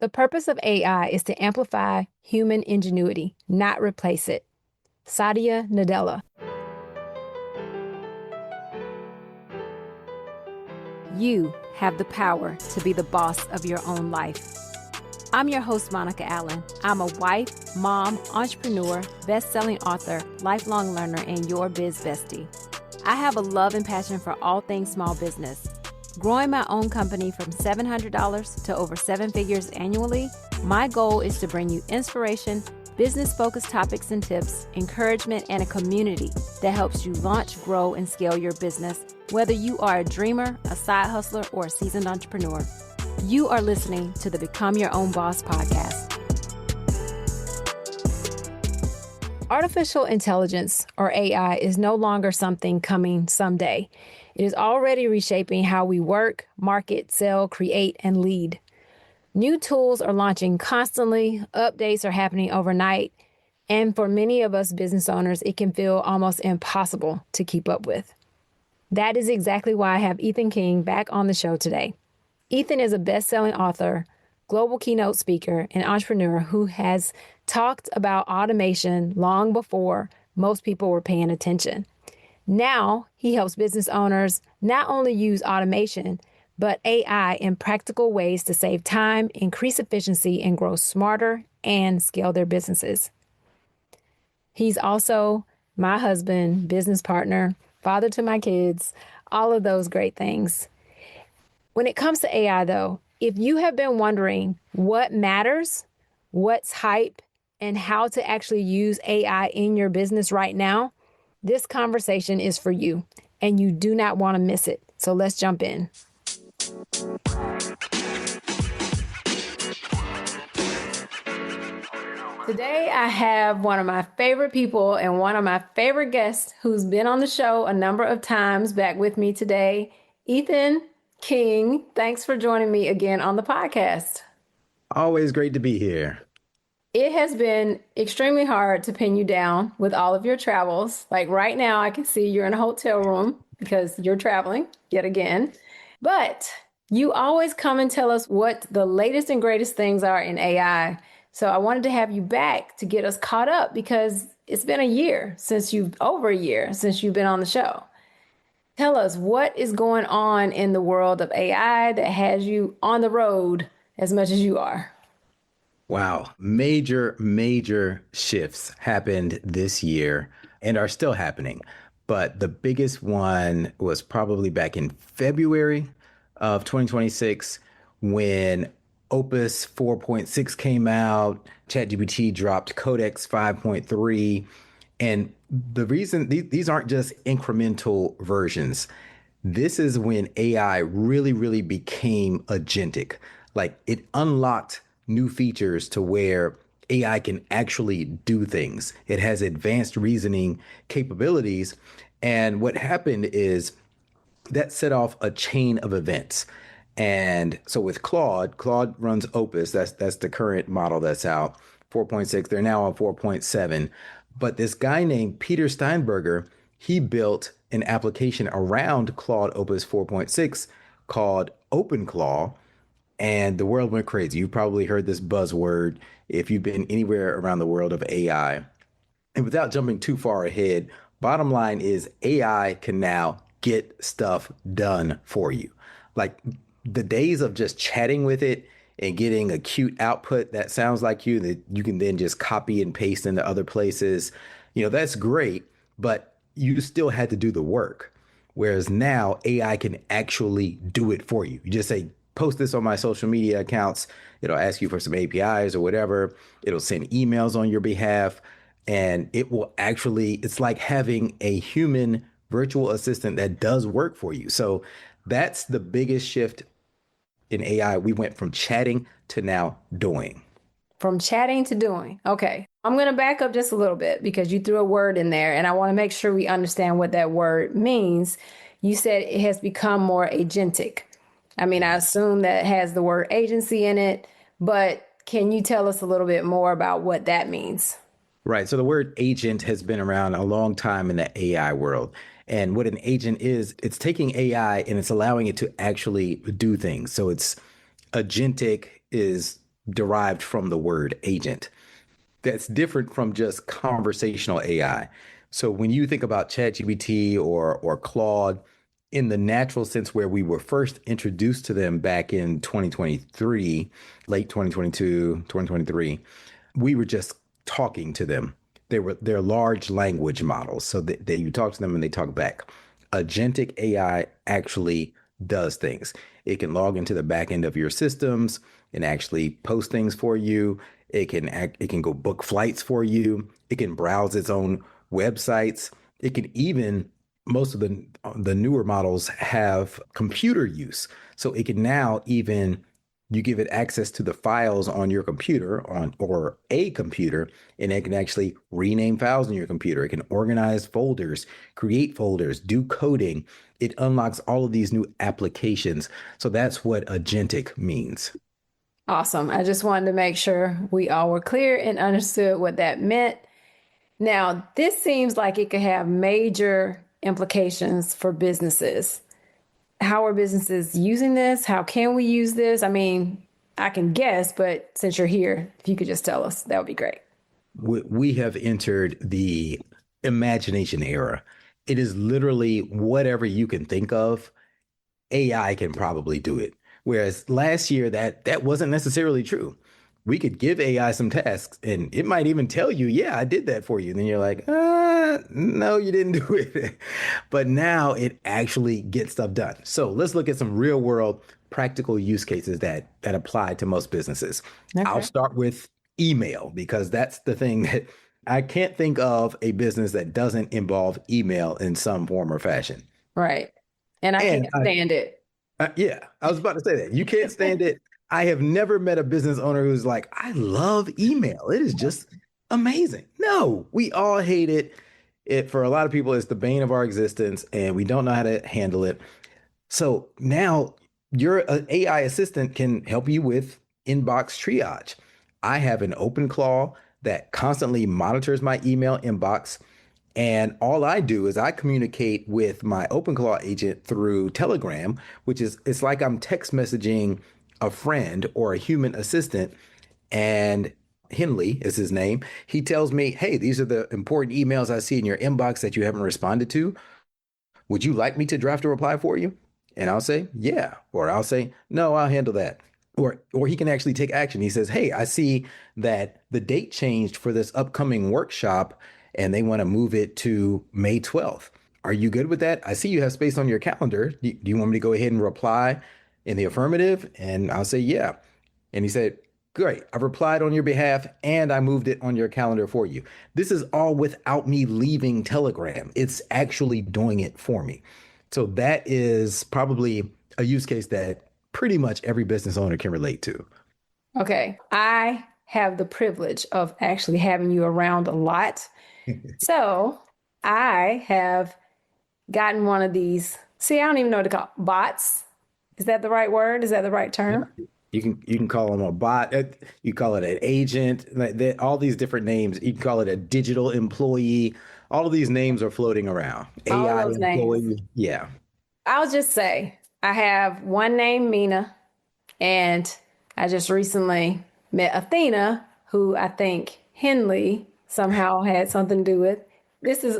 The purpose of AI is to amplify human ingenuity, not replace it. Satya Nadella. You have the power to be the boss of your own life. I'm your host, Monica Allen. I'm a wife, mom, entrepreneur, best-selling author, lifelong learner, and your biz bestie. I have a love and passion for all things small business. Growing my own company from $700 to over 7 figures annually, my goal is to bring you inspiration, business-focused topics and tips, encouragement, and a community that helps you launch, grow, and scale your business, whether you are a dreamer, a side hustler, or a seasoned entrepreneur. You are listening to the Become Your Own Boss podcast. Artificial intelligence, or AI, is no longer something coming someday. It is already reshaping how we work, market, sell, create, and lead. New tools are launching constantly, updates are happening overnight, and for many of us business owners, it can feel almost impossible to keep up with. That is exactly why I have Ethan King back on the show today. Ethan is a best-selling author, global keynote speaker, and entrepreneur who has talked about automation long before most people were paying attention. Now, he helps business owners not only use automation, but AI in practical ways to save time, increase efficiency, and grow smarter and scale their businesses. He's also my husband, business partner, father to my kids, all of those great things. When it comes to AI, though, if you have been wondering what matters, what's hype, and how to actually use AI in your business right now, this conversation is for you, and you do not want to miss it. So let's jump in. Today, I have one of my favorite people and one of my favorite guests who's been on the show a number of times back with me today, Ethan King. Thanks for joining me again on the podcast. Always great to be here. It has been extremely hard to pin you down with all of your travels. Like right now, I can see you're in a hotel room because you're traveling yet again. But you always come and tell us what the latest and greatest things are in AI. So I wanted to have you back to get us caught up because it's been over a year since you've been on the show. Tell us what is going on in the world of AI that has you on the road as much as you are. Wow. Major shifts happened this year and are still happening. But the biggest one was probably back in February of 2026 when Opus 4.6 came out, ChatGPT dropped Codex 5.3. And the reason these aren't just incremental versions. This is when AI really became agentic. Like it unlocked new features to where AI can actually do things. It has advanced reasoning capabilities. And what happened is that set off a chain of events. And so with Claude runs Opus. That's the current model that's out, 4.6. They're now on 4.7. But this guy named Peter Steinberger, he built an application around Claude Opus 4.6 called OpenClaw, and the world went crazy. You probably heard this buzzword if you've been anywhere around the world of AI. And without jumping too far ahead, bottom line is AI can now get stuff done for you. Like the days of just chatting with it and getting a cute output that sounds like you that you can then just copy and paste into other places, that's great, but you still had to do the work. Whereas now AI can actually do it for you. You just say, post this on my social media accounts. It'll ask you for some APIs or whatever. It'll send emails on your behalf. And it will actually, it's like having a human virtual assistant that does work for you. So that's the biggest shift in AI. We went from chatting to now doing. From chatting to doing. Okay. I'm going to back up just a little bit because you threw a word in there and I want to make sure we understand what that word means. You said it has become more agentic. I mean, I assume that has the word agency in it, but can you tell us a little bit more about what that means? Right. So the word agent has been around a long time in the AI world. And what an agent is, it's taking AI and it's allowing it to actually do things. So it's agentic is derived from the word agent. That's different from just conversational AI. So when you think about ChatGPT or Claude, in the natural sense where we were first introduced to them back in 2023, late 2022, 2023, we were just talking to them. They're large language models, so that you talk to them and they talk back. Agentic AI actually does things. It can log into the back end of your systems and actually post things for you. It can go book flights for you. It can browse its own websites. It can even most of the newer models have computer use. So it can now even you give it access to the files on your computer on or a computer, and it can actually rename files on your computer. It can organize folders, create folders, do coding. It unlocks all of these new applications. So that's what agentic means. Awesome. I just wanted to make sure we all were clear and understood what that meant. Now, this seems like it could have major implications for businesses. How are businesses using this? How can we use this? I mean, I can guess, but since you're here, if you could just tell us, that would be great. We have entered the imagination era. It is literally whatever you can think of, AI can probably do it. Whereas last year that wasn't necessarily true. We could give AI some tasks and it might even tell you, yeah, I did that for you. And then you're like, no, you didn't do it. But now it actually gets stuff done. So let's look at some real world practical use cases that apply to most businesses. I'll Okay. start with email because that's the thing that I can't think of a business that doesn't involve email in some form or fashion. Right. And I And can't stand it. yeah, I was about to say that. You can't stand it. I have never met a business owner who's like, I love email. It is just amazing. No, we all hate it. It for a lot of people, it's the bane of our existence, and we don't know how to handle it. So now your AI assistant can help you with inbox triage. I have an open claw that constantly monitors my email inbox. And all I do is I communicate with my OpenClaw agent through Telegram, which is it's like I'm text messaging a friend or a human assistant. And Henley is his name. He tells me, hey, these are the important emails I see in your inbox that you haven't responded to. Would you like me to draft a reply for you? And I'll say, yeah. Or I'll say, no, I'll handle that. Or he can actually take action. He says, hey, I see that the date changed for this upcoming workshop and they want to move it to May 12th. Are you good with that? I see you have space on your calendar. Do you want me to go ahead and reply in the affirmative? And I'll say, yeah. And he said, great. I've replied on your behalf and I moved it on your calendar for you. This is all without me leaving Telegram. It's actually doing it for me. So that is probably a use case that pretty much every business owner can relate to. Okay. I have the privilege of actually having you around a lot. So I have gotten one of these. See, I don't even know what to call bots. Is that the right word? Is that the right Yeah. term? You can call them a bot. You call it an agent. All these different names. You can call it a digital employee. All of these names are floating around. All of AI those names. employee. Yeah, I'll just say I have one named Mina, and I just recently met Athena, who I think Henley somehow had something to do with. This is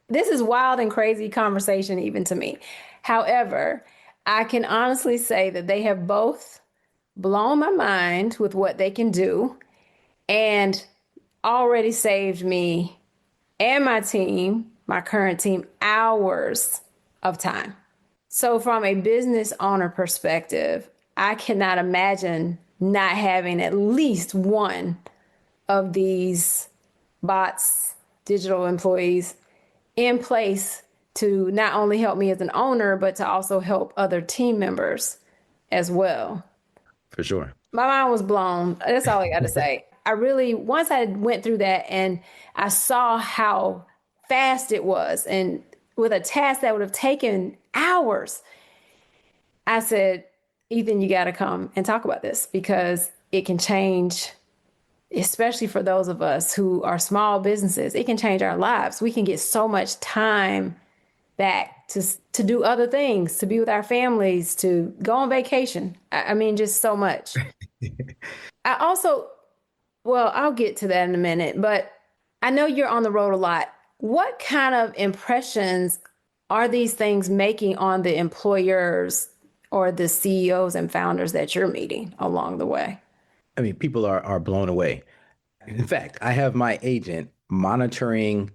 this is wild and crazy conversation even to me. However, I can honestly say that they have both blown my mind with what they can do and already saved me and my team, my current team, hours of time. So, from a business owner perspective, I cannot imagine not having at least one of these bots, digital employees in place to not only help me as an owner, but to also help other team members as well. for sure. My mind was blown. That's all I got to say. I really, once I went through that and I saw how fast it was, and with a task that would have taken hours, I said, Ethan, you got to come and talk about this because it can change, especially for those of us who are small businesses. It can change our lives. We can get so much time back to do other things, to be with our families, to go on vacation. I mean, just so much. I also, well, I'll get to that in a minute, but I know you're on the road a lot. What kind of impressions are these things making on the employers or the CEOs and founders that you're meeting along the way? I mean, people are blown away. In fact, I have my agent monitoring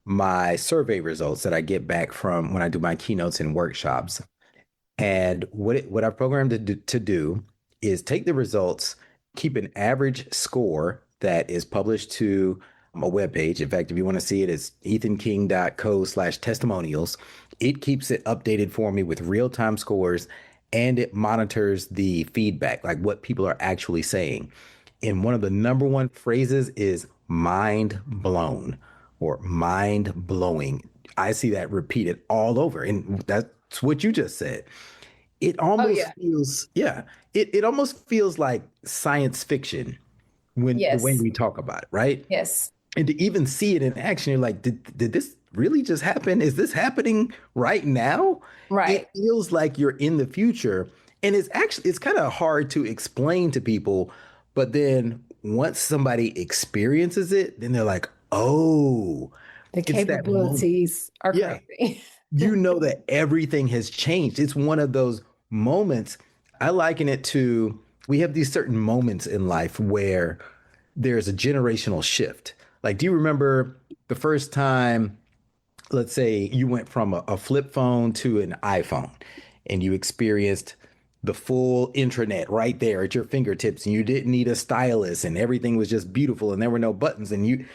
my survey results that I get back from when I do my keynotes and workshops. And what I've programmed to do is take the results, keep an average score that is published to a webpage. In fact, if you want to see it, it's ethanking.co/testimonials. It keeps it updated for me with real-time scores, and it monitors the feedback, like what people are actually saying. And one of the number one phrases is mind blown or mind blowing. I see that repeated all over. And that's what you just said. It Oh, almost yeah. feels, yeah, it almost feels like science fiction when the way Yes. we talk about it, right? Yes. And to even see it in action, you're like, did this really just happen? Is this happening right now? It Right. feels like you're in the future. And it's kind of hard to explain to people. But then once somebody experiences it, then they're like, oh, The it's that moment. capabilities are Yeah. crazy. You know that everything has changed. It's one of those moments. I liken it to we have these certain moments in life where there's a generational shift. Like, do you remember the first time, let's say, you went from a flip phone to an iPhone and you experienced the full intranet right there at your fingertips and you didn't need a stylus and everything was just beautiful and there were no buttons and you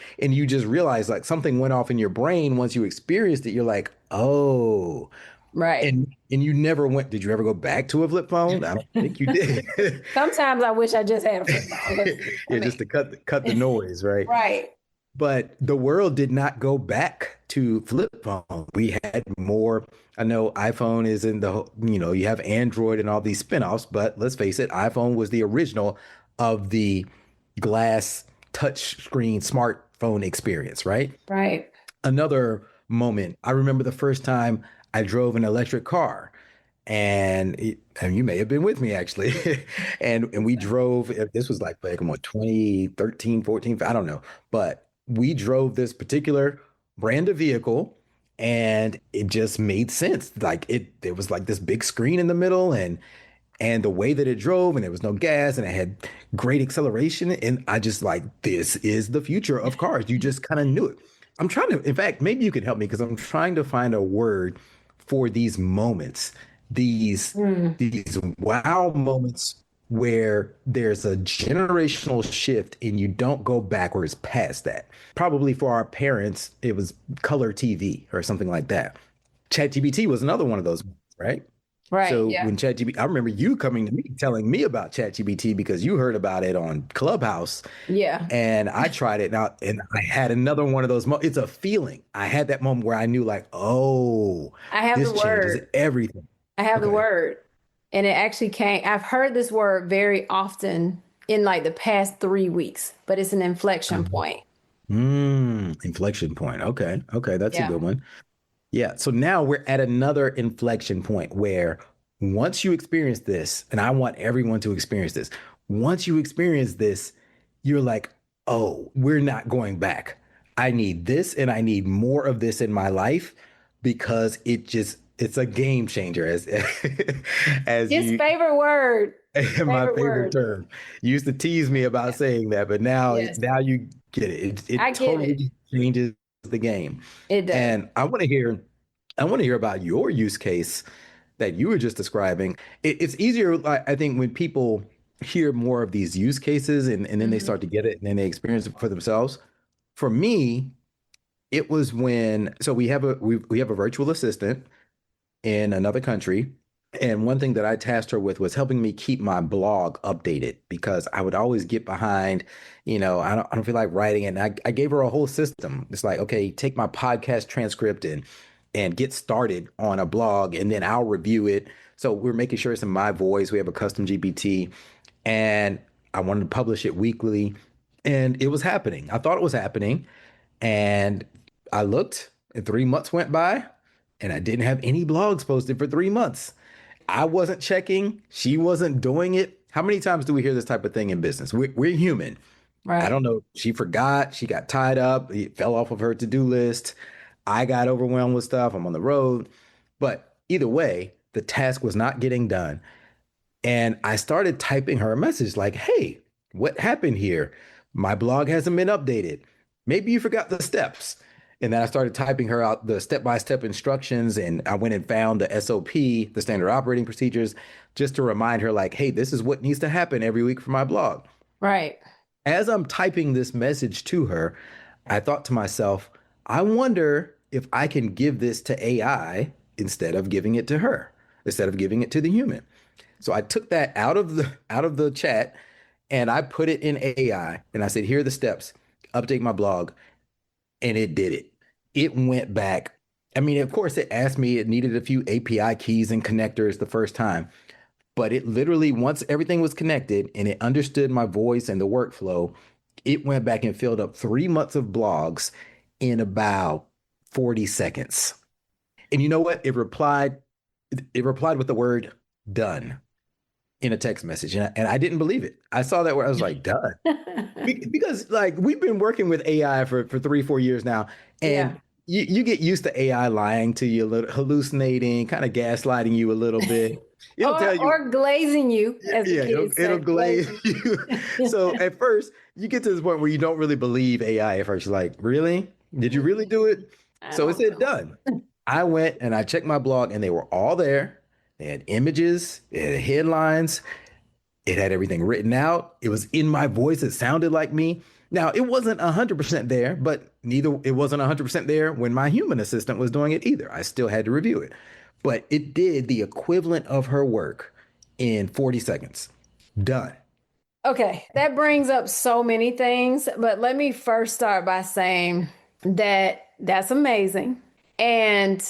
just realized like something went off in your brain once you experienced it. You're like, oh, Right. and you never went. Did you ever go back to a flip phone? I don't think you did. Sometimes I wish I just had a flip phone because, I Yeah, just to cut the mean, noise, right? right. But the world did not go back to flip phone. We had more. I know iPhone is in the, you have Android and all these spinoffs, but let's face it, iPhone was the original of the glass touch screen smartphone experience, right? Right. Another moment, I remember the first time I drove an electric car and you may have been with me actually. And we drove, this was like what, 2013, 14, I don't know. But we drove this particular brand of vehicle and it just made sense. Like it was like this big screen in the middle and the way that it drove and there was no gas and it had great acceleration. And I just like, this is the future of cars. You just kind of knew it. I'm trying to, in fact, maybe you could help me because I'm trying to find a word for these moments, these Mm. these wow moments where there's a generational shift and you don't go backwards past that. Probably for our parents, it was color TV or something like that. ChatGPT was another one of those, right? Right. So Yeah. when ChatGPT, I remember you coming to me telling me about ChatGPT because you heard about it on Clubhouse, Yeah. and I tried it now, and I had another one of those. It's a feeling. I had that moment where I knew, like, oh, I have the this changes word. everything. I have the Okay. word. And it actually came, I've heard this word very often in like the past 3 weeks, but it's an inflection point. Inflection point. Okay. Okay. That's a Yeah. good one. Yeah. So now we're at another inflection point where once you experience this, and I want everyone to experience this, once you experience this, you're like, oh, we're not going back. I need this and I need more of this in my life because it's a game changer as His you favorite word. my Favorite favorite word. term. You used to tease me about saying that, but Yes. now you get it. I It get it. totally changes the game. It does. And I want to hear about your use case that you were just describing. It's easier, I think, when people hear more of these use cases and then they Mhm. start to get it and then they experience it for themselves. For me, it was when so we have a virtual assistant in another country. And one thing that I tasked her with was helping me keep my blog updated because I would always get behind, I don't feel like writing it. And I gave her a whole system. It's like, okay, take my podcast transcript and get started on a blog and then I'll review it. So we're making sure it's in my voice. We have a custom GPT and I wanted to publish it weekly. And it was happening. I thought it was happening. And I looked, and 3 months went by, and I didn't have any blogs posted for 3 months. I wasn't checking, she wasn't doing it, How many times do we hear this type of thing in business? We're human. I Right. don't know. She forgot. She got tied up. It fell off of her to-do list. I got overwhelmed with stuff. I'm on the road. But either way, the task was not getting done. And I started typing her a message like, hey, what happened here? My blog hasn't been updated. Maybe you forgot the steps. And then I started typing her out the step by step instructions. And I went and found the SOP, the standard operating procedures, just to remind her, like, hey, this is what needs to happen every week for my blog. Right. As I'm typing this message to her, I thought to myself, I wonder if I can give this to AI instead of giving it to her, instead of giving it to the human. So I took that out of the chat and I put it in AI and I said, here are the steps, update my blog, and it did it. It went back. I mean, of course, it asked me, it needed a few API keys and connectors the first time, but it literally, once everything was connected and it understood my voice and the workflow, it went back and filled up 3 months of blogs in about 40 seconds. And you know what? It replied with the word done in a text message. And I didn't believe it. I saw that where I was like, done. Because like we've been working with AI for 3, 4 years now, Yeah. and you get used to AI lying to you a little, hallucinating, kind of gaslighting you a little bit. It'll tell you, Or glazing you, yeah, as the yeah, it'll kids it'll say, glaze glazing. you. So at first, you get to this point where you don't really believe AI at first. You're like, really? Did you really do it? I So it don't said know. done. I went and I checked my blog, and they were all there. They had images, it had headlines, it had everything written out. It was in my voice. It sounded like me. Now, it wasn't 100% there, but neither it wasn't 100% there when my human assistant was doing it either. I still had to review it. But it did the equivalent of her work in 40 seconds. Done. Okay, that brings up so many things, but let me first start by saying that that's amazing. And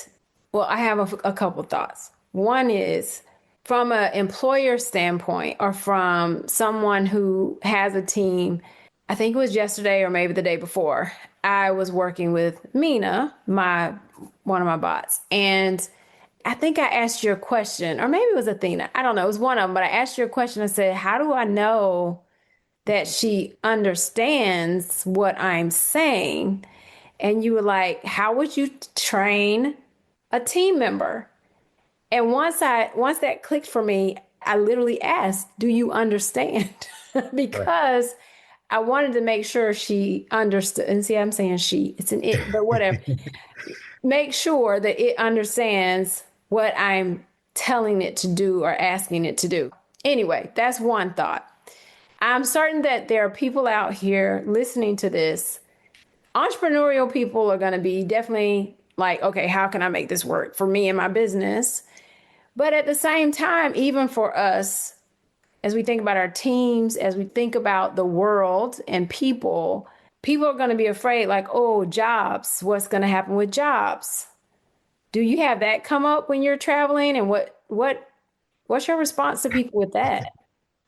well, I have a couple thoughts. One is from an employer standpoint or from someone who has a team. I think it was yesterday or maybe the day before. I was working with Mina, my one of my bots, and I think I asked you a question, or maybe it was Athena. I don't know. It was one of them, but I asked you a question. I said, how do I know that she understands what I'm saying? And you were like, how would you train a team member? And once that clicked for me, I literally asked, do you understand? Right. Because I wanted to make sure she understood. And see, I'm saying she, it's an it, but whatever. Make sure that it understands what I'm telling it to do or asking it to do. Anyway, that's one thought. I'm certain that there are people out here listening to this. Entrepreneurial people are going to be definitely like, okay, how can I make this work for me and my business? But at the same time, even for us, as we think about our teams, as we think about the world and people are going to be afraid, like, oh, jobs, what's going to happen with jobs? Do you have that come up when you're traveling? And what's your response to people with that?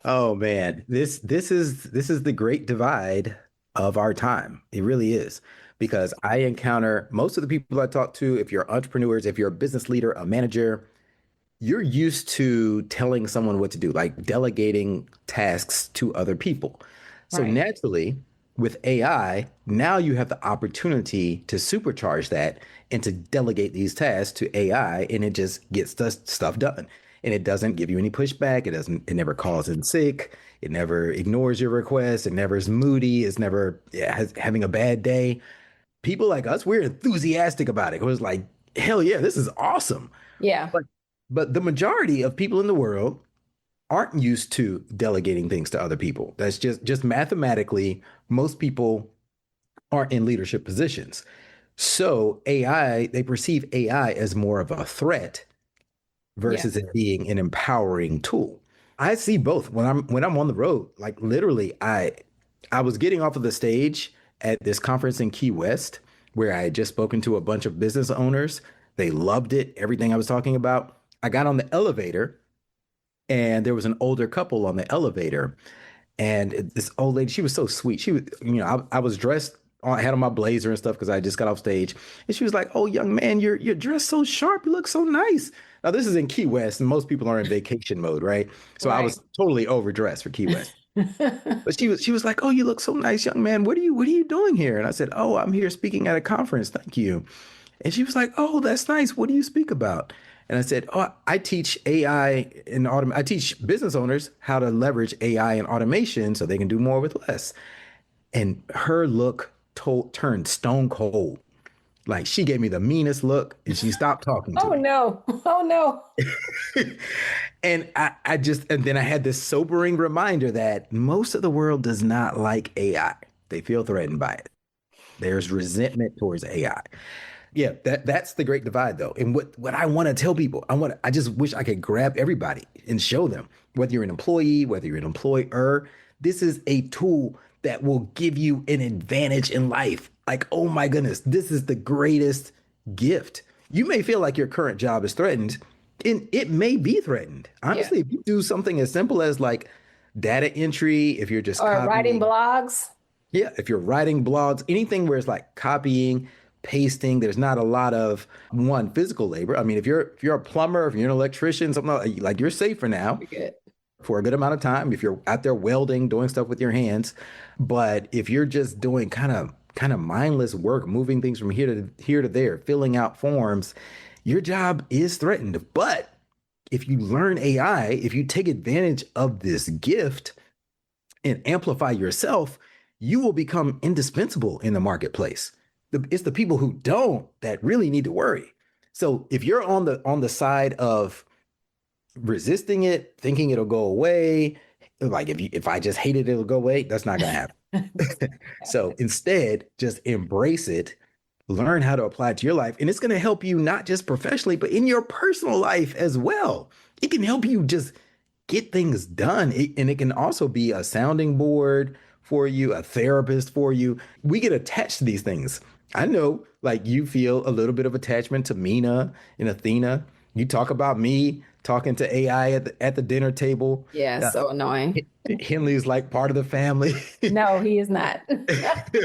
Oh man, this is the great divide of our time. It really is. Because I encounter most of the people I talk to, if you're entrepreneurs, if you're a business leader, a manager, you're used to telling someone what to do, like delegating tasks to other people. So Right. naturally, with AI, now you have the opportunity to supercharge that and to delegate these tasks to AI, and it just gets the stuff done. And it doesn't give you any pushback. It never calls in sick. It never ignores your request. It never is moody. It's never having a bad day. People like us, we're enthusiastic about it. It was like, hell yeah, this is awesome. Yeah. But but the majority of people in the world aren't used to delegating things to other people. That's just mathematically, most people aren't in leadership positions. So AI, they perceive AI as more of a threat Yeah. versus it being an empowering tool. I see both when I'm on the road. Like literally, I was getting off of the stage at this conference in Key West where I had just spoken to a bunch of business owners. They loved it, everything I was talking about. I got on the elevator and there was an older couple on the elevator. And this old lady, she was so sweet. She was, I was dressed I had on my blazer and stuff because I just got off stage. And she was like, "Oh, young man, you're dressed so sharp. You look so nice." Now this is in Key West, and most people are in vacation mode, right? So I Right. was totally overdressed for Key West. But she was like, "Oh, you look so nice, young man. What are you doing here?" And I said, "Oh, I'm here speaking at a conference. Thank you." And she was like, "Oh, that's nice. What do you speak about?" And I said, "Oh, I teach AI and I teach business owners how to leverage AI and automation so they can do more with less." And her look turned stone cold. Like she gave me the meanest look and she stopped talking to Oh me. no. Oh no. And and then I had this sobering reminder that most of the world does not like AI. They feel threatened by it. There's resentment towards AI. Yeah, that's the great divide though. And what I want to tell people, I just wish I could grab everybody and show them, whether you're an employee, whether you're an employer, this is a tool that will give you an advantage in life. Like, oh my goodness, this is the greatest gift. You may feel like your current job is threatened, and it may be threatened. Yeah. Honestly, if you do something as simple as like data entry, if you're just Or writing copying, blogs. yeah, if you're writing blogs, anything where it's like copying, pasting, there's not a lot of one physical labor. I mean, if you're a plumber, if you're an electrician, something like you're safe for now You're good. for a good amount of time. If you're out there welding, doing stuff with your hands, but if you're just doing kind of mindless work, moving things from here to there, filling out forms, your job is threatened. But if you learn AI, if you take advantage of this gift, and amplify yourself, you will become indispensable in the marketplace. It's the people who don't that really need to worry. So if you're on the side of resisting it, thinking it'll go away, like if I just hate it, it'll go away, that's not gonna happen. So instead, just embrace it, learn how to apply it to your life, and it's gonna help you not just professionally, but in your personal life as well. It can help you just get things done. And it can also be a sounding board for you, a therapist for you. We get attached to these things. I know, like you feel a little bit of attachment to Mina and Athena. You talk about me talking to AI at the dinner table. Yeah, Uh, so annoying. Henley's like part of the family. No, he is not.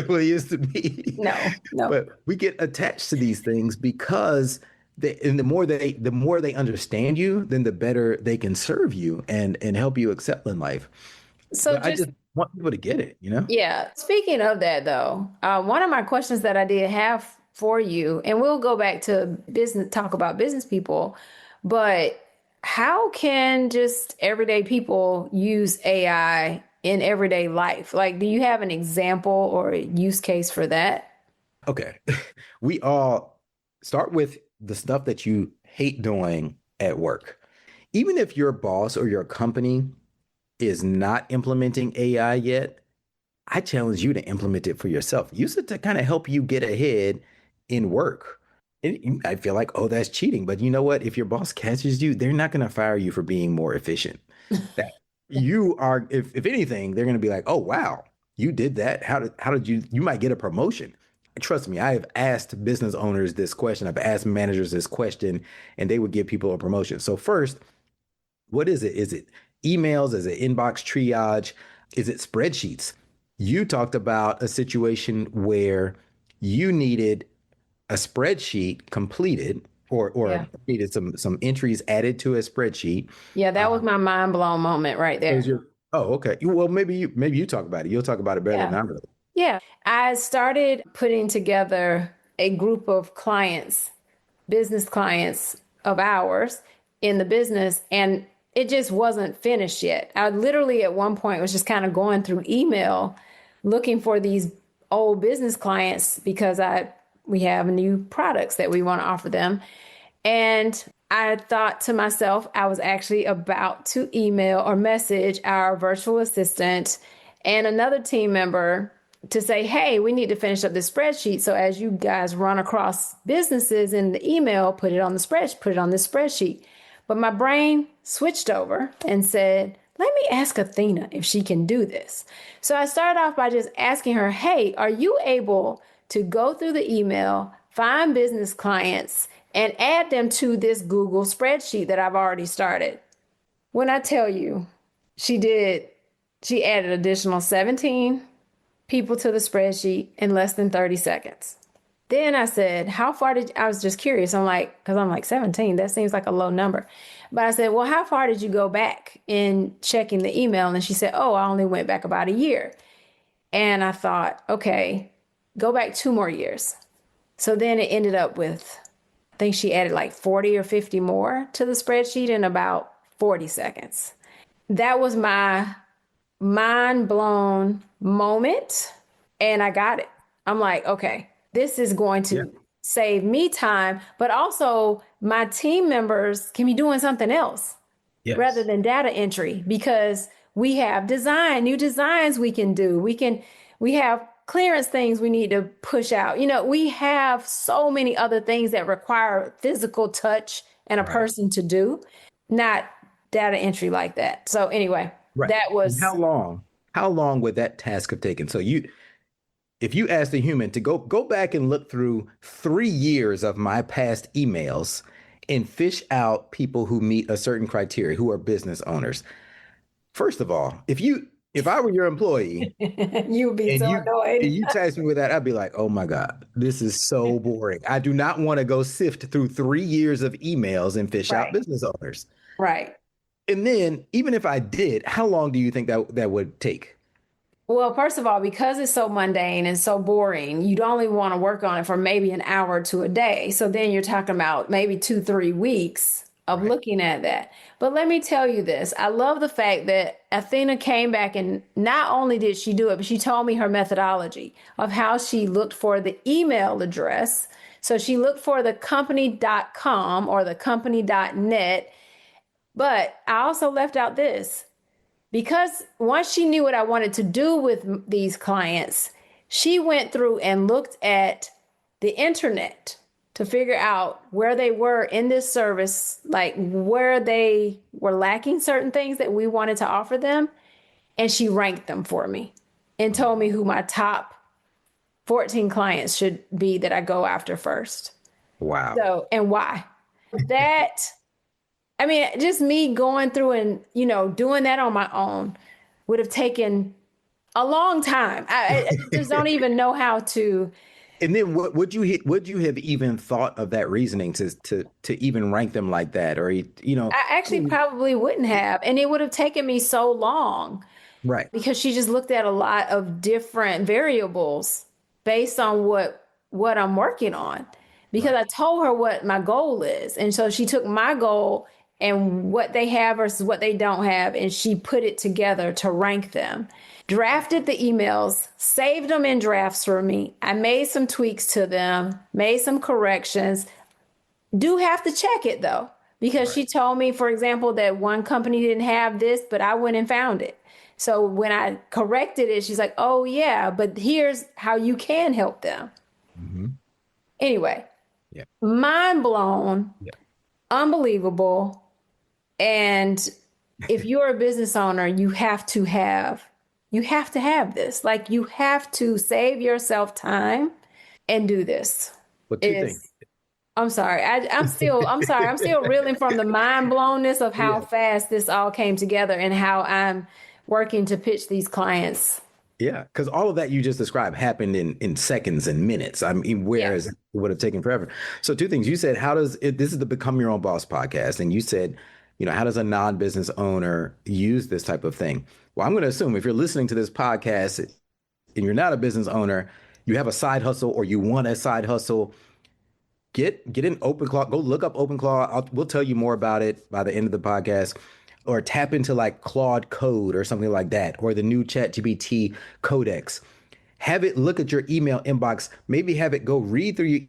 Well, he used to be. No, no. But we get attached to these things because and the more they understand you, then the better they can serve you and help you excel in life. So But I just just want people to get it, you know? yeah. Speaking of that, though, one of my questions that I did have for you, and we'll go back to business, talk about business people, but how can just everyday people use AI in everyday life? Like, do you have an example or a use case for that? Okay. We all start with the stuff that you hate doing at work. Even if your boss or your company is not implementing AI yet, I challenge you to implement it for yourself. Use it to kind of help you get ahead in work. I feel like, oh, that's cheating. But you know what? If your boss catches you, they're not going to fire you for being more efficient. That you are, if anything, they're going to be like, oh, wow, you did that. How did you might get a promotion. Trust me, I have asked business owners this question. I've asked managers this question, and they would give people a promotion. So first, what is it? Is it emails? Is it inbox triage? Is it spreadsheets? You talked about a situation where you needed a spreadsheet completed or Yeah. needed some entries added to a spreadsheet. Yeah, that was Um, my mind blown moment right it was there. your oh, okay. Well, maybe you talk about it. You'll talk about it better than Yeah. I will. Yeah. I started putting together a group of clients, business clients of ours in the business, and it just wasn't finished yet. I literally at one point was just kind of going through email looking for these old business clients because I we have new products that we want to offer them. And I thought to myself, I was actually about to email or message our virtual assistant and another team member to say, hey, we need to finish up this spreadsheet. So as you guys run across businesses in the email, put it on this spreadsheet. But my brain switched over and said, let me ask Athena if she can do this. So I started off by just asking her, hey, are you able to go through the email, find business clients, and add them to this Google spreadsheet that I've already started? When I tell you, she did, she added additional 17 people to the spreadsheet in less than 30 seconds. Then I said, how far did, I was just curious. I'm like, because I'm like 17, that seems like a low number. But I said, well, how far did you go back in checking the email? And she said, oh, I only went back about a year. And I thought, okay, go back 2 more years. So then it ended up with, I think she added like 40 or 50 more to the spreadsheet in about 40 seconds. That was my mind blown moment. And I got it. I'm like, okay, this is going Yeah. to save me time, but also my team members can be doing something else rather Yes. than data entry because we have new designs we can do. We have clearance things we need to push out. We have so many other things that require physical touch and a Right. person to do, not data entry like that. So anyway, Right. that And was how long would that task have taken? So if you asked a human to go back and look through 3 years of my past emails and fish out people who meet a certain criteria, who are business owners. First of all, if I were your employee you would be and so and annoyed. you tasked me with that, I'd be like, oh my God, this is so boring. I do not want to go sift through 3 years of emails and fish out Right. business owners. Right. And then, even if I did, how long do you think that would take? Well, first of all, because it's so mundane and so boring, you'd only want to work on it for maybe an hour to a day. So then you're talking about maybe 2, 3 weeks of Right. looking at that. But let me tell you this. I love the fact that Athena came back and not only did she do it, but she told me her methodology of how she looked for the email address. So she looked for the company.com or the company.net. But I also left out this. Because once she knew what I wanted to do with these clients, she went through and looked at the internet to figure out where they were in this service, like where they were lacking certain things that we wanted to offer them. And she ranked them for me and told me who my top 14 clients should be that I go after first. Wow. So, and why? That I mean, just me going through and, doing that on my own would have taken a long time. I just don't even know how to. And then what would you have even thought of that reasoning to even rank them like that? Or I actually probably wouldn't have. And it would have taken me so long right. because she just looked at a lot of different variables based on what I'm working on. Because Right. I told her what my goal is. And so she took my goal and what they have versus what they don't have, and she put it together to rank them. Drafted the emails, saved them in drafts for me. I made some tweaks to them, made some corrections. Do have to check it though, because Right. she told me, for example, that one company didn't have this, but I went and found it. So when I corrected it, she's like, oh, yeah, but here's how you can help them. Hmm. Anyway, Yeah. mind blown, Yeah. unbelievable. And if you're a business owner, you have to have this. Like you have to save yourself time and do this. Well, two things. It's I'm sorry. I'm sorry. I'm still reeling from the mind blownness of how Yeah. fast this all came together and how I'm working to pitch these clients. Yeah, because all of that you just described happened in seconds and minutes. I mean, whereas Yes. it would have taken forever. So two things. You said, how does it, this is the Become Your Own Boss podcast. And you said, how does a non-business owner use this type of thing? Well, I'm going to assume if you're listening to this podcast and you're not a business owner, you have a side hustle or you want a side hustle, get in OpenClaw. Go look up OpenClaw. We'll tell you more about it by the end of the podcast. Or tap into like Claude Code or something like that, or the new ChatGPT Codex. Have it look at your email inbox. Maybe have it go read through your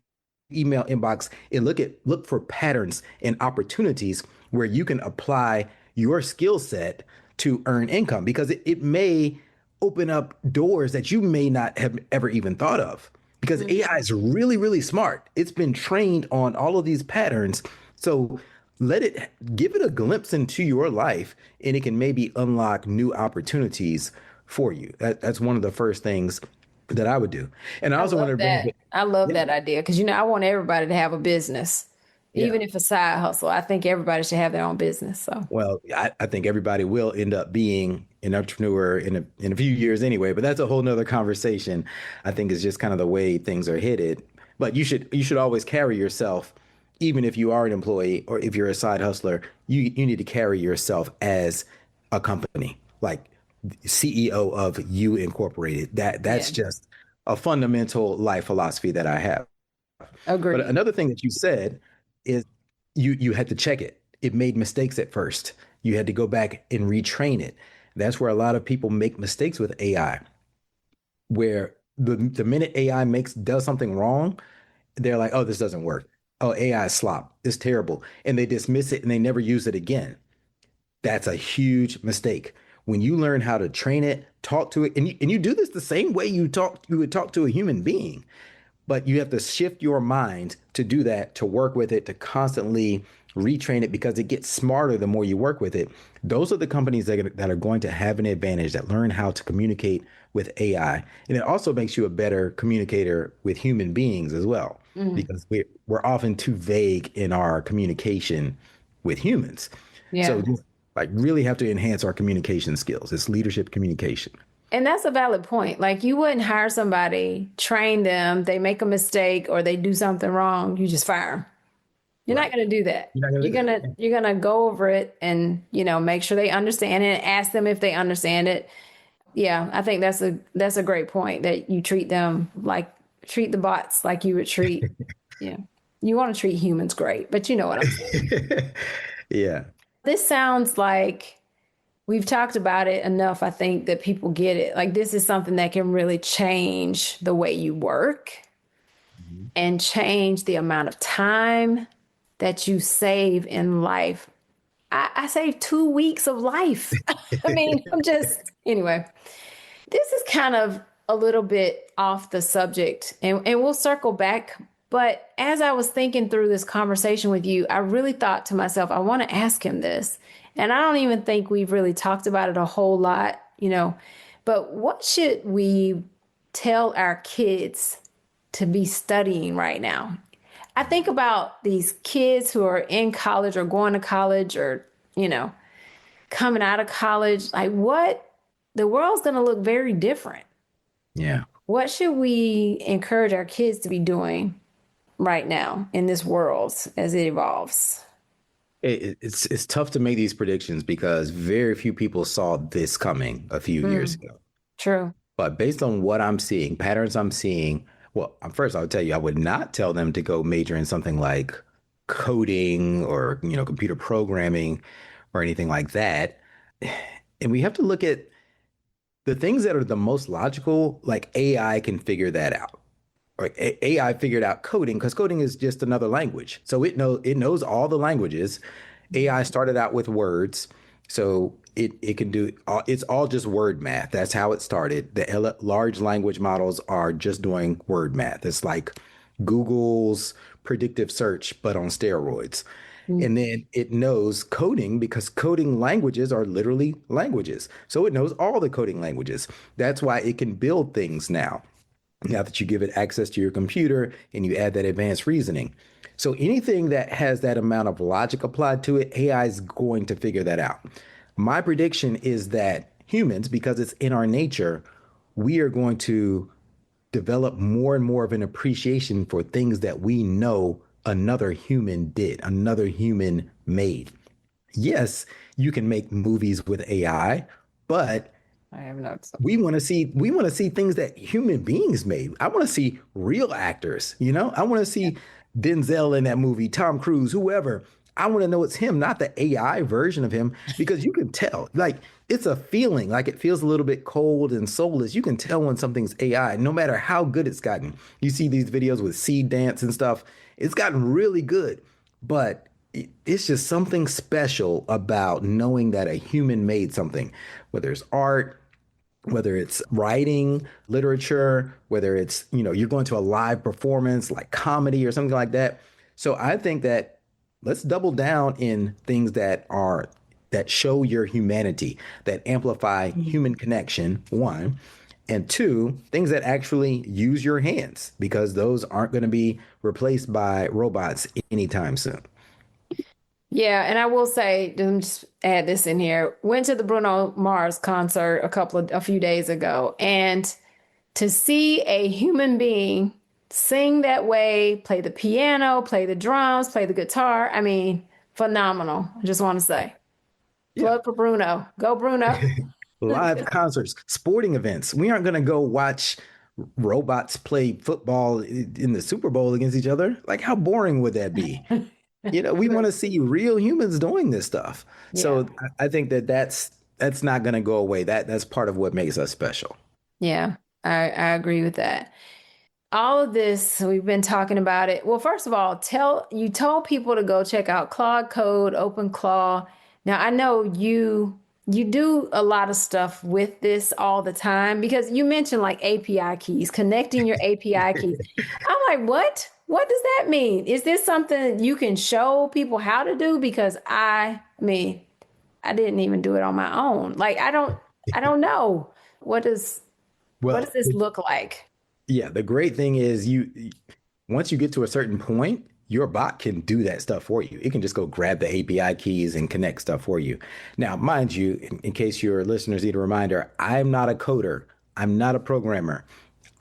email inbox and look for patterns and opportunities where you can apply your skill set to earn income because it may open up doors that you may not have ever even thought of because AI Mhm. is really, really smart. It's been trained on all of these patterns. So give it a glimpse into your life and it can maybe unlock new opportunities for you. That's one of the first things that I would do. And I I also want love to bring that. up, I love yeah, that idea because I want everybody to have a business, yeah. even if a side hustle. I think everybody should have their own business. So Well, I think everybody will end up being an entrepreneur in a few years anyway, but that's a whole nother conversation. I think is just kind of the way things are headed. But you should always carry yourself, even if you are an employee or if you're a side hustler, you need to carry yourself as a company, like CEO of You Incorporated. That's Yeah. just a fundamental life philosophy that I have. But Agreed. another thing that you said is you had to check it. It made mistakes at first. You had to go back and retrain it. That's where a lot of people make mistakes with AI, where the minute AI does something wrong, they're like, oh, this doesn't work. Oh, AI is slop. It's terrible. And they dismiss it and they never use it again. That's a huge mistake. When you learn how to train it, talk to it, and you do this the same way you would talk to a human being, but you have to shift your mind to do that, to work with it, to constantly retrain it because it gets smarter the more you work with it. Those are the companies that are going to have an advantage, that learn how to communicate with AI. And it also makes you a better communicator with human beings as well, Mhm. because we're often too vague in our communication with humans. So Yeah. just like really have to enhance our communication skills. It's leadership communication. And that's a valid point. Like you wouldn't hire somebody, train them, they make a mistake or they do something wrong, you just fire them. You're not Right. going to do that. You're not going to You're do going that. to you're going to go over it and, make sure they understand it and ask them if they understand it. Yeah, I think that's a great point that you treat the bots like you would treat, yeah. You want to treat humans great, but you know what I'm saying. Yeah. This sounds like we've talked about it enough, I think, that people get it. Like this is something that can really change the way you work Mhm. and change the amount of time that you save in life. I saved 2 weeks of life. I mean, anyway, this is kind of a little bit off the subject and we'll circle back. But as I was thinking through this conversation with you, I really thought to myself, I want to ask him this. And I don't even think we've really talked about it a whole lot. But what should we tell our kids to be studying right now? I think about these kids who are in college or going to college or, you know, coming out of college. Like, the world's going to look very different. Yeah. What should we encourage our kids to be doing right now in this world as it evolves? It's tough to make these predictions because very few people saw this coming a few years Mm, ago. true. But based on what I'm seeing, patterns I'm seeing, well, first I'll tell you, I would not tell them to go major in something like coding or, computer programming or anything like that. And we have to look at the things that are the most logical, like AI can figure that out. Or AI figured out coding because coding is just another language. So it knows all the languages. AI started out with words, so it can do it's all just word math. That's how it started. The large language models are just doing word math. It's like Google's predictive search, but on steroids. Mm. And then it knows coding because coding languages are literally languages. So it knows all the coding languages. That's why it can build things now that you give it access to your computer and you add that advanced reasoning. So anything that has that amount of logic applied to it, AI is going to figure that out. My prediction is that humans, because it's in our nature, we are going to develop more and more of an appreciation for things that we know another human did, another human made. Yes, you can make movies with AI, but I have notes. we want to see things that human beings made. I want to see real actors. I want to see Denzel in that movie, Tom Cruise, whoever. I want to know it's him, not the AI version of him, because you can tell. Like it's a feeling, like it feels a little bit cold and soulless. You can tell when something's AI, no matter how good it's gotten. You see these videos with seed dance and stuff. It's gotten really good, but it's just something special about knowing that a human made something, whether it's art, whether it's writing, literature, whether it's, you're going to a live performance like comedy or something like that. So I think that let's double down in things that show your humanity, that amplify human connection, one, and two, things that actually use your hands because those aren't going to be replaced by robots anytime soon. Yeah, and I will say, let me just add this in here. Went to the Bruno Mars concert a few days ago, and to see a human being sing that way, play the piano, play the drums, play the guitar, I mean, phenomenal. I just want to say, Yeah. plug for Bruno. Go Bruno. Live concerts, sporting events. We aren't going to go watch robots play football in the Super Bowl against each other. Like, how boring would that be? We want to see real humans doing this stuff. Yeah. So I think that that's not going to go away. That's part of what makes us special. Yeah, I agree with that. All of this, we've been talking about it. Well, first of all, you told people to go check out Claude Code, OpenClaw. Now, I know you do a lot of stuff with this all the time because you mentioned like API keys, connecting your API keys. I'm like, what? What does that mean? Is this something you can show people how to do? Because I mean, I didn't even do it on my own. Like, I don't know. What does what does Well, this look like? yeah, the great thing is once you get to a certain point, your bot can do that stuff for you. It can just go grab the API keys and connect stuff for you. Now, mind you, in case your listeners need a reminder, I'm not a coder. I'm not a programmer.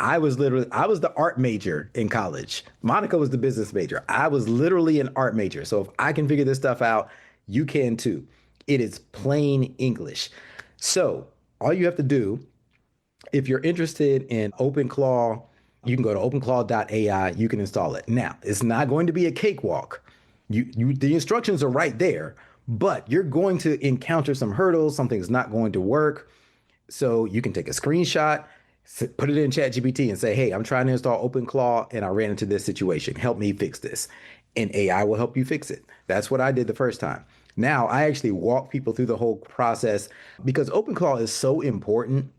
I was the art major in college. Monica was the business major. I was literally an art major. So if I can figure this stuff out, you can too. It is plain English. So all you have to do, if you're interested in OpenClaw, you can go to openclaw.ai. You can install it. Now, it's not going to be a cakewalk. The instructions are right there, but you're going to encounter some hurdles. Something's not going to work. So you can take a screenshot, put it in ChatGPT and say, hey, I'm trying to install OpenClaw and I ran into this situation. Help me fix this. And AI will help you fix it. That's what I did the first time. Now I actually walk people through the whole process because OpenClaw is so important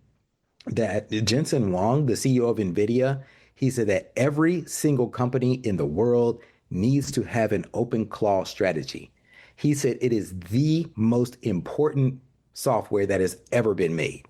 that Jensen Huang, the CEO of NVIDIA, he said that every single company in the world needs to have an open claw strategy. He said it is the most important software that has ever been made.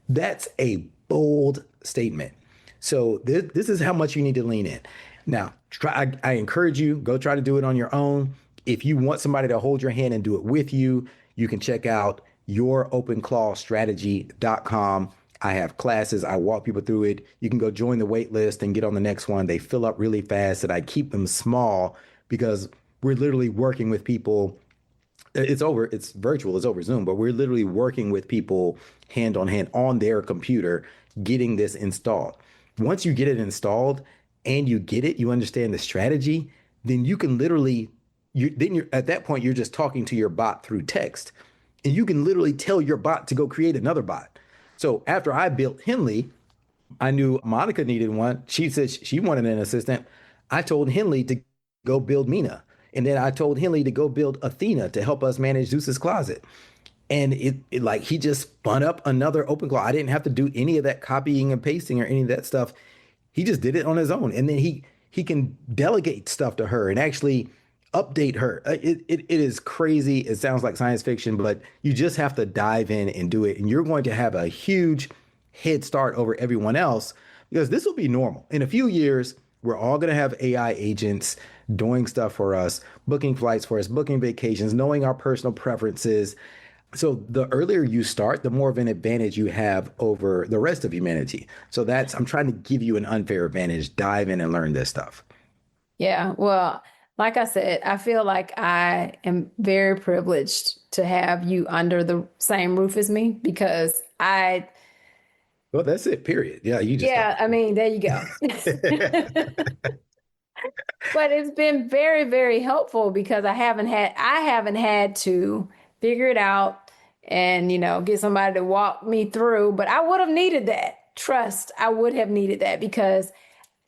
That's a bold statement. So this is how much you need to lean in. Now, I encourage you, go try to do it on your own. If you want somebody to hold your hand and do it with you, you can check out youropenclawstrategy.com. I have classes. I walk people through it. You can go join the wait list and get on the next one. They fill up really fast and I keep them small because we're literally working with people. It's virtual, it's over Zoom, but we're literally working with people hand on hand on their computer, getting this installed. Once you get it installed and you get it, you understand the strategy, then you can literally, you're at that point, you're just talking to your bot through text. And you can literally tell your bot to go create another bot. So after I built Henley, I knew Monica needed one. She said she wanted an assistant. I told Henley to go build Mina. And then I told Henley to go build Athena to help us manage Zeus's closet. And it like he just spun up another open claw. I didn't have to do any of that copying and pasting or any of that stuff. He just did it on his own. And then he can delegate stuff to her and actually update her. It is crazy. It sounds like science fiction, but you just have to dive in and do it. And you're going to have a huge head start over everyone else because this will be normal. In a few years, we're all going to have AI agents doing stuff for us, booking flights for us, booking vacations, knowing our personal preferences. So the earlier you start, the more of an advantage you have over the rest of humanity. So I'm trying to give you an unfair advantage. Dive in and learn this stuff. Yeah, well, like I said, I feel like I am very privileged to have you under the same roof as me because Well, that's it, period. Yeah, you just yeah, don't. I mean, there you go. But it's been very, very helpful because I haven't had to figure it out and, get somebody to walk me through, but I would have needed that. Trust, I would have needed that because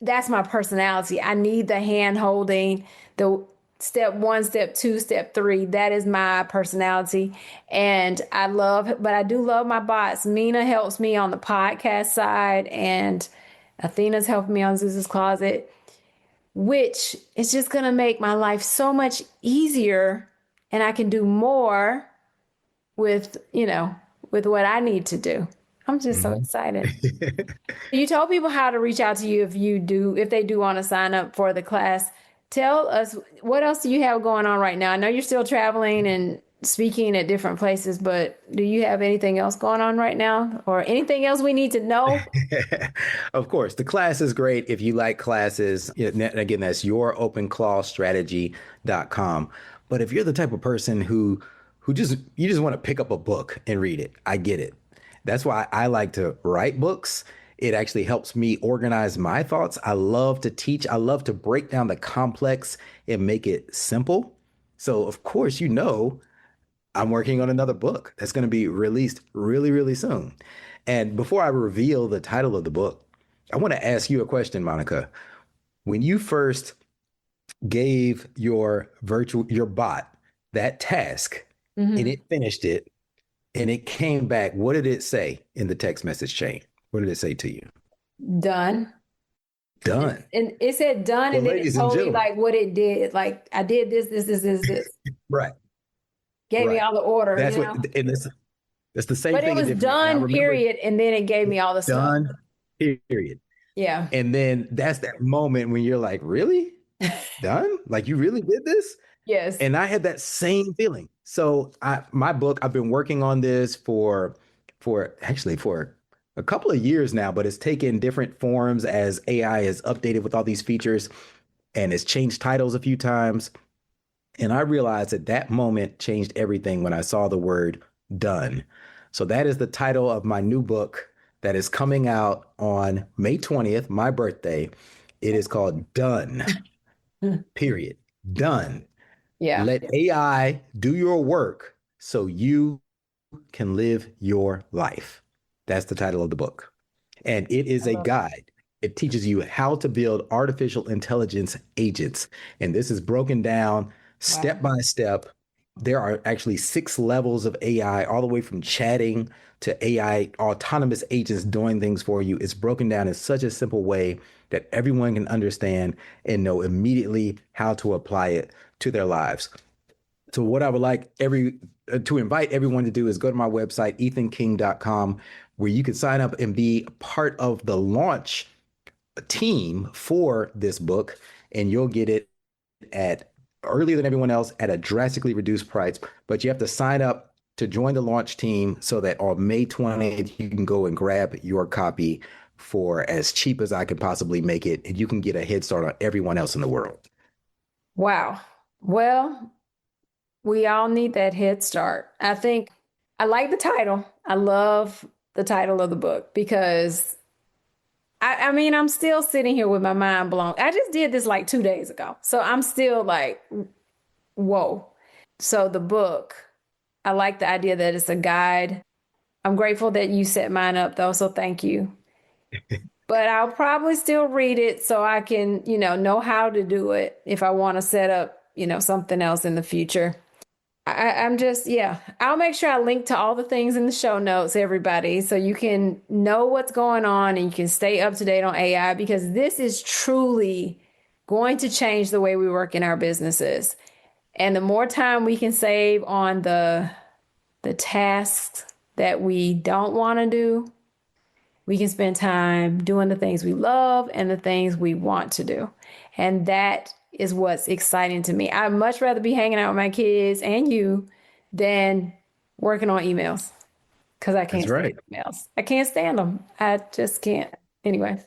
that's my personality. I need the hand holding, the step one, step two, step three. That is my personality. And but I do love my bots. Mina helps me on the podcast side, and Athena's helping me on Zeus's Closet, which is just going to make my life so much easier. And I can do more with, with what I need to do. I'm just so Mhm. excited. You told people how to reach out to you if they do want to sign up for the class. Tell us, what else do you have going on right now? I know you're still traveling and speaking at different places, but do you have anything else going on right now or anything else we need to know? Of course, the class is great if you like classes. Again, that's youropenclawstrategy.com. But if you're the type of person who just want to pick up a book and read it, I get it. That's why I like to write books. It actually helps me organize my thoughts. I love to teach. I love to break down the complex and make it simple. So, of course, I'm working on another book that's going to be released really, really soon. And before I reveal the title of the book, I want to ask you a question, Monica. When you first gave your bot that task and Hmm. it finished it and it came back, what did it say in the text message chain? What did it say to you? Done. Done. And it said done, Well, and then it ladies and told me gentlemen, like what it did. Like I did this. right, Gave me right. all the order, That's you what, know. and that's the same But it thing it was did for me. And I done, remember period, and then it gave me all the stuff. done, period. Yeah. And then that's that moment when you're like, really? Done? Like you really did this? Yes. And I had that same feeling. So my book, I've been working on this for a couple of years now, but it's taken different forms as AI is updated with all these features and it's changed titles a few times. And I realized that that moment changed everything when I saw the word done. So that is the title of my new book that is coming out on May 20th, my birthday. It is called Done, period. Done. Yeah. Let AI do your work so you can live your life. That's the title of the book. And it I is a love it. guide. It teaches you how to build artificial intelligence agents. And this is broken down step Wow. by step. There are actually 6 levels of AI, all the way from chatting to AI, autonomous agents doing things for you. It's broken down in such a simple way that everyone can understand and know immediately how to apply it to their lives. So what I would like every to invite everyone to do is go to my website, ethanking.com, where you can sign up and be part of the launch team for this book, and you'll get it at earlier than everyone else at a drastically reduced price. But you have to sign up to join the launch team so that on May 20th, you can go and grab your copy for as cheap as I could possibly make it, and you can get a head start on everyone else in the world. Wow. Well, we all need that head start. I think I like the title. I love the title of the book because I mean, I'm still sitting here with my mind blown. I just did this like 2 days ago. So I'm still like, whoa. So the book, I like the idea that it's a guide. I'm grateful that you set mine up though. So thank you. But I'll probably still read it so I can, know how to do it if I want to set up, something else in the future. I'm just, yeah, I'll make sure I link to all the things in the show notes, everybody, so you can know what's going on and you can stay up to date on AI because this is truly going to change the way we work in our businesses. And the more time we can save on the tasks that we don't want to do, we can spend time doing the things we love and the things we want to do. And that is what's exciting to me. I'd much rather be hanging out with my kids and you than working on emails because I That's can't stand right. emails. I can't stand them. I just can't. Anyway.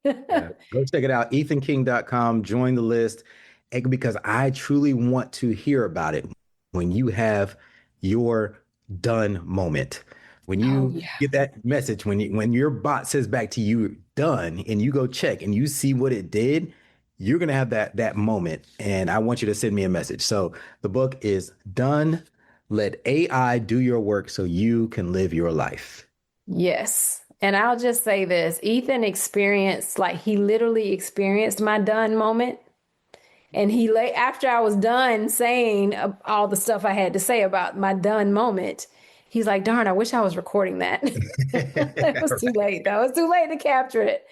Yeah, go check it out, ethanking.com. Join the list because I truly want to hear about it when you have your done moment. When Oh, you yeah. get that message, when your bot says back to you done and you go check and you see what it did, you're gonna have that moment. And I want you to send me a message. So the book is Done. Let AI do your work so you can live your life. Yes. And I'll just say this Ethan experienced, like, he literally experienced my done moment. And after I was done saying all the stuff I had to say about my done moment, he's like, darn, I wish I was recording that. It was too late, though. It was too late to capture it.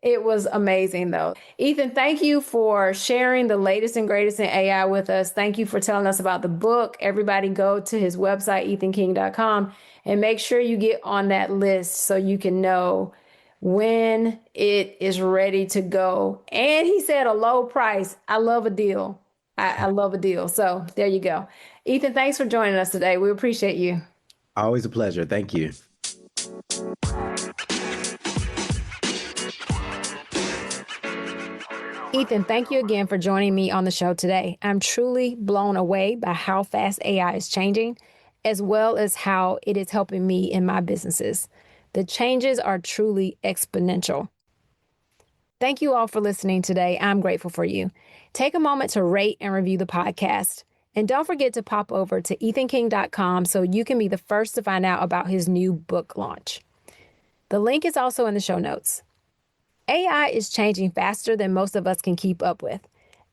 It was amazing, though. Ethan, thank you for sharing the latest and greatest in AI with us. Thank you for telling us about the book. Everybody go to his website, ethanking.com, and make sure you get on that list so you can know when it is ready to go. And he said a low price. I love a deal. I love a deal. So there you go. Ethan, thanks for joining us today. We appreciate you. Always a pleasure. Thank you. Ethan, thank you again for joining me on the show today. I'm truly blown away by how fast AI is changing, as well as how it is helping me in my businesses. The changes are truly exponential. Thank you all for listening today. I'm grateful for you. Take a moment to rate and review the podcast. And don't forget to pop over to ethanking.com so you can be the first to find out about his new book launch. The link is also in the show notes. AI is changing faster than most of us can keep up with,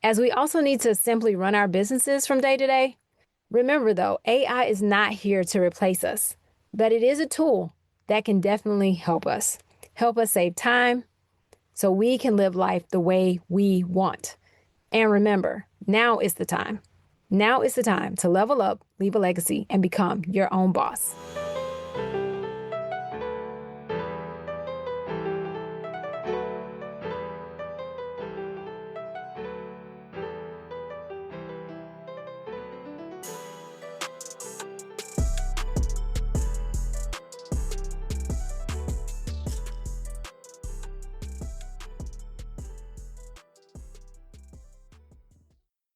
as we also need to simply run our businesses from day to day. Remember, though, AI is not here to replace us, but it is a tool that can definitely help us save time so we can live life the way we want. And remember, now is the time. Now is the time to level up, leave a legacy, and become your own boss.